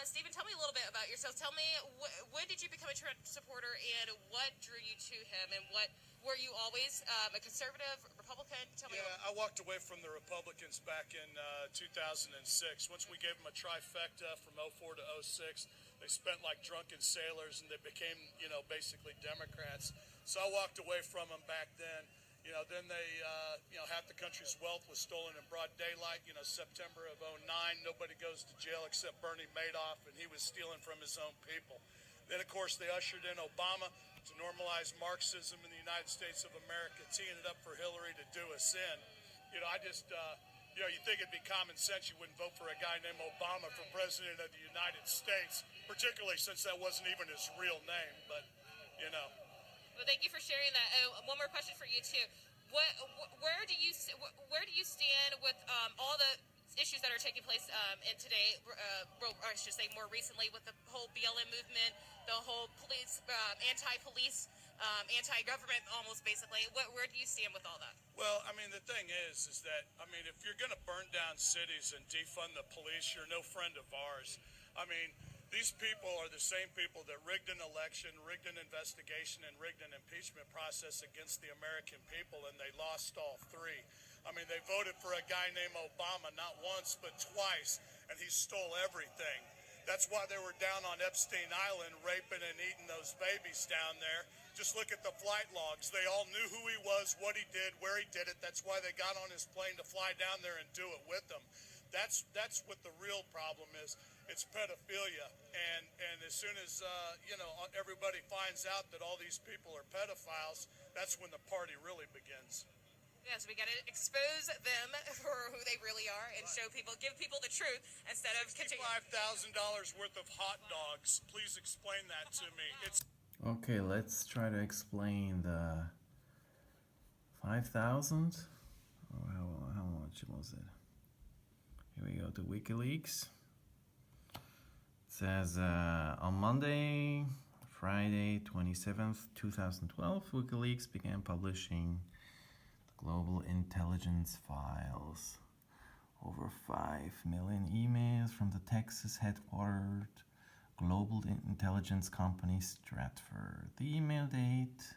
Stephen, tell me a little bit about yourself. Tell me, when did you become a Trump supporter, and what drew you to him, and what were you always a conservative, Republican? Tell me. Yeah, I walked away from the Republicans back in 2006. Once we gave them a trifecta from '04 to '06, they spent like drunken sailors, and they became, basically Democrats. So I walked away from them back then. Then they, half the country's wealth was stolen in broad daylight. September of '09, nobody goes to jail except Bernie Madoff, and he was stealing from his own people. Then, of course, they ushered in Obama to normalize Marxism in the United States of America, teeing it up for Hillary to do us in. You think it'd be common sense you wouldn't vote for a guy named Obama for president of the United States, particularly since that wasn't even his real name, but. Well, thank you for sharing that. One more question for you too. Where do you stand with all the issues that are taking place in today? Or I should say more recently with the whole BLM movement, the whole police, anti-police, anti-government, almost basically. Where do you stand with all that? Well, the thing is that if you're going to burn down cities and defund the police, you're no friend of ours. These people are the same people that rigged an election, rigged an investigation, and rigged an impeachment process against the American people, and they lost all three. They voted for a guy named Obama not once but twice, and he stole everything. That's why they were down on Epstein Island raping and eating those babies down there. Just look at the flight logs. They all knew who he was, what he did, where he did it. That's why they got on his plane to fly down there and do it with them. That's what the real problem is. It's pedophilia, and as soon as everybody finds out that all these people are pedophiles, that's when the party really begins. Yes, we got to expose them for who they really are and show people, give people the truth instead of continuing. $5,000 worth of hot dogs. Please explain that to me. Okay, let's try to explain the 5,000. How much was it? Here we go to WikiLeaks. It says on Monday, Friday, 27th, 2012, WikiLeaks began publishing the global intelligence files. Over 5 million emails from the Texas headquartered global intelligence company Stratford. The email date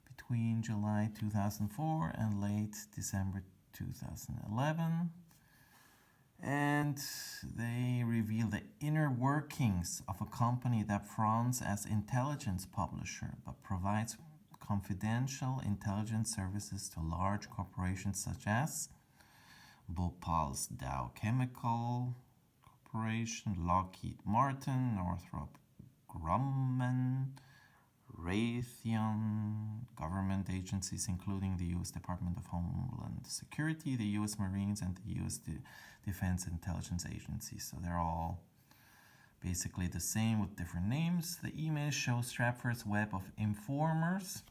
between July 2004 and late December 2011. And they reveal the inner workings of a company that fronts as intelligence publisher but provides confidential intelligence services to large corporations such as Bhopal's Dow Chemical Corporation, Lockheed Martin, Northrop Grumman, Raytheon, government agencies including the U.S. Department of Homeland Security, the U.S. Marines, and the U.S. Defense Intelligence Agency. So they're all basically the same with different names. The email shows Stratford's web of informers,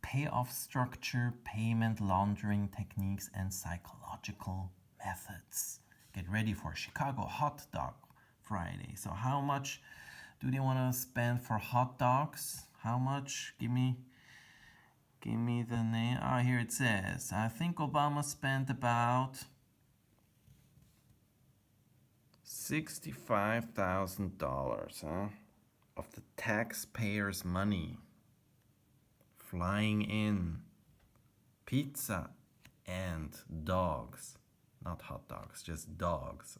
payoff structure, payment laundering techniques, and psychological methods. Get ready for Chicago Hot Dog Friday. So how much do they want to spend for hot dogs? How much? Give me the name. Here it says. I think Obama spent about $65,000 of the taxpayers' money flying in pizza and dogs. Not hot dogs, just dogs.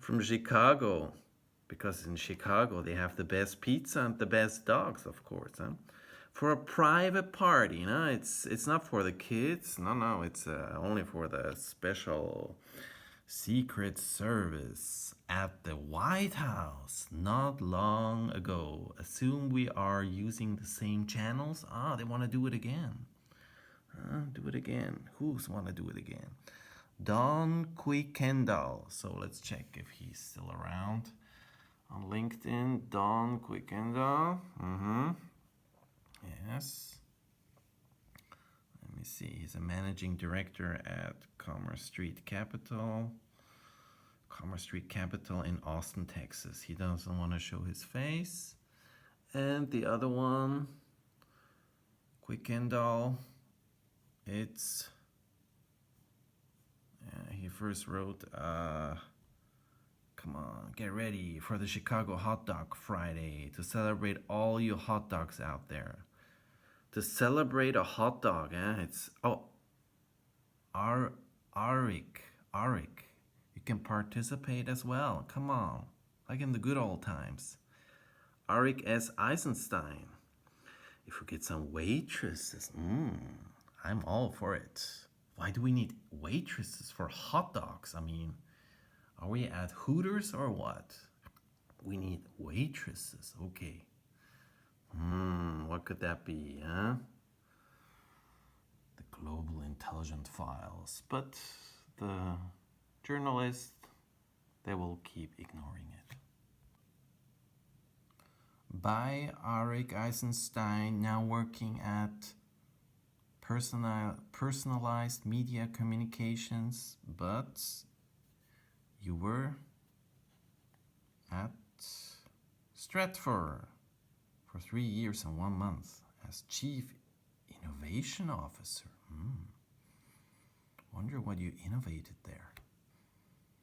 From Chicago. Because in Chicago they have the best pizza and the best dogs, of course. For a private party, it's not for the kids. No, it's only for the special Secret Service at the White House not long ago. Assume we are using the same channels. They want to do it again. Do it again. Who's want to do it again? Don Kuykendall. So let's check if he's still around. On LinkedIn, Don Kuykendall. Yes. Let me see. He's a managing director at Commerce Street Capital in Austin, Texas. He doesn't want to show his face. And the other one, Kuykendall, it's he first wrote Come on, get ready for the Chicago Hot Dog Friday to celebrate all you hot dogs out there. To celebrate a hot dog, it's Aaric. You can participate as well. Come on, like in the good old times. Aaric as Eisenstein. If we get some waitresses, I'm all for it. Why do we need waitresses for hot dogs? I mean, are we at Hooters or what? We need waitresses, okay. What could that be, huh? The Global Intelligent Files. But the journalists, they will keep ignoring it. By Aaric Eisenstein, now working at personalized media communications, but you were at Stratford for 3 years and 1 month as Chief Innovation Officer. Wonder what you innovated there.